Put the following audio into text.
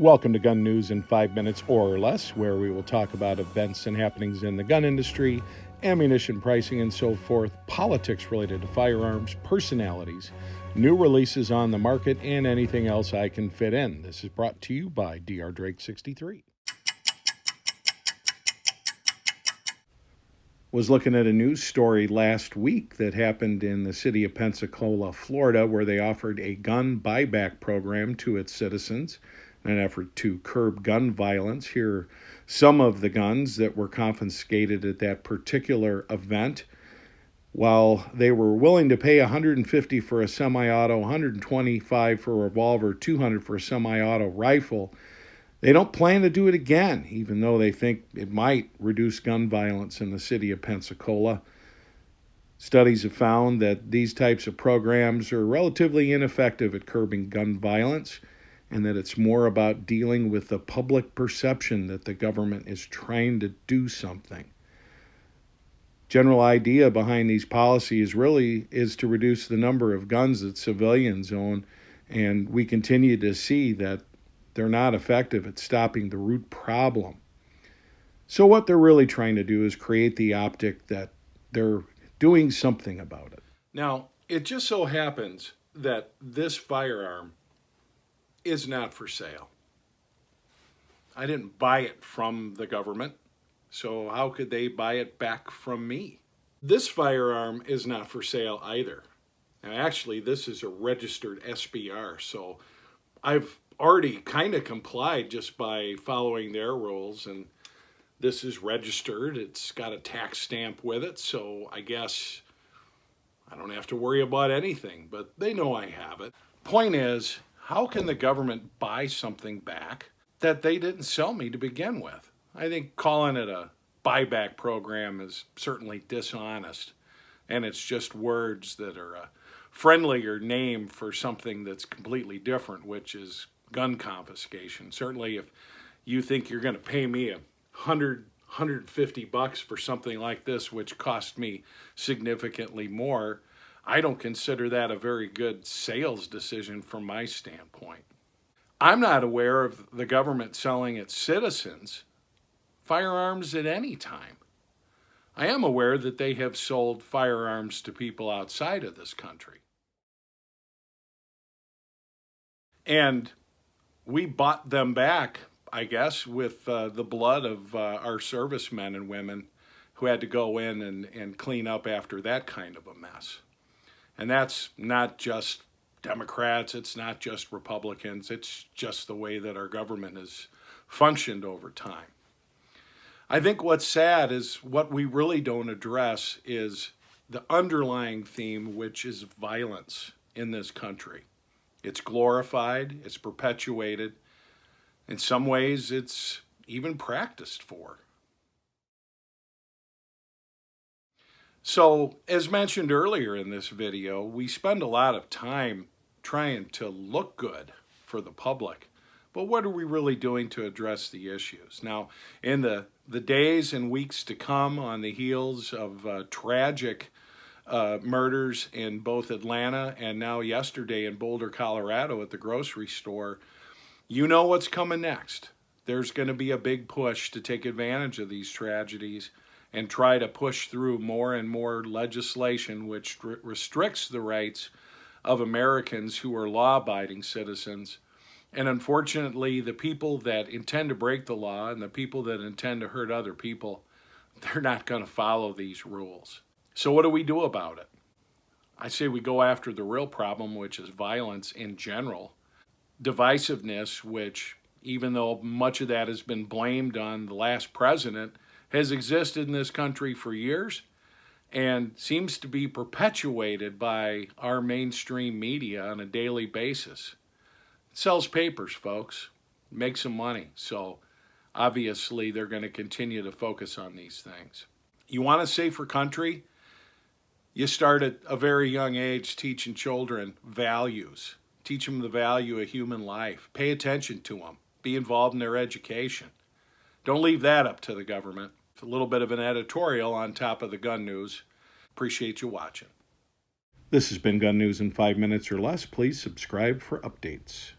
Welcome to Gun News in 5 minutes or less, where we will talk about events and happenings in the gun industry, ammunition pricing and so forth, politics related to firearms, personalities, new releases on the market, and anything else I can fit in. This is brought to you by Dr. Drake 63. Was looking at a news story last week that happened in the city of Pensacola, Florida, where they offered a gun buyback program to its citizens in an effort to curb gun violence. Here are some of the guns that were confiscated at that particular event. While they were willing to pay $150 for a semi-auto, $125 for a revolver, $200 for a semi-auto rifle, they don't plan to do it again, even though they think it might reduce gun violence in the city of Pensacola. Studies have found that these types of programs are relatively ineffective at curbing gun violence, and that it's more about dealing with the public perception that the government is trying to do something. General idea behind these policies really is to reduce the number of guns that civilians own, and we continue to see that they're not effective at stopping the root problem. So what they're really trying to do is create the optic that they're doing something about it. Now, it just so happens that this firearm is not for sale. I didn't buy it from the government, so how could they buy it back from me? This firearm is not for sale either. Now, actually, this is a registered SBR, so I've already kind of complied just by following their rules, and this is registered. It's got a tax stamp with it, so I guess I don't have to worry about anything, but they know I have it. Point is, how can the government buy something back that they didn't sell me to begin with? I think calling it a buyback program is certainly dishonest, and it's just words that are a friendlier name for something that's completely different, which is gun confiscation. Certainly if you think you're going to pay me $150 for something like this, which cost me significantly more, I don't consider that a very good sales decision from my standpoint. I'm not aware of the government selling its citizens firearms at any time. I am aware that they have sold firearms to people outside of this country. And we bought them back, I guess, with the blood of our servicemen and women who had to go in and clean up after that kind of a mess. And that's not just Democrats, it's not just Republicans, it's just the way that our government has functioned over time. I think what's sad is what we really don't address is the underlying theme, which is violence in this country. It's glorified, it's perpetuated. In some ways, it's even practiced for. So, as mentioned earlier in this video, we spend a lot of time trying to look good for the public. But what are we really doing to address the issues? Now, in the days and weeks to come on the heels of tragic murders in both Atlanta and now yesterday in Boulder, Colorado at the grocery store, you know what's coming next. There's going to be a big push to take advantage of these tragedies and try to push through more and more legislation which restricts the rights of Americans who are law-abiding citizens. And unfortunately, the people that intend to break the law and the people that intend to hurt other people, they're not going to follow these rules. So what do we do about it? I say we go after the real problem, which is violence in general. Divisiveness, which, even though much of that has been blamed on the last president, has existed in this country for years and seems to be perpetuated by our mainstream media on a daily basis. It sells papers, folks. It makes some money. So obviously they're going to continue to focus on these things. You want a safer country? You start at a very young age teaching children values. Teach them the value of human life. Pay attention to them. Be involved in their education. Don't leave that up to the government. It's a little bit of an editorial on top of the gun news. Appreciate you watching. This has been Gun News in 5 minutes or less. Please subscribe for updates.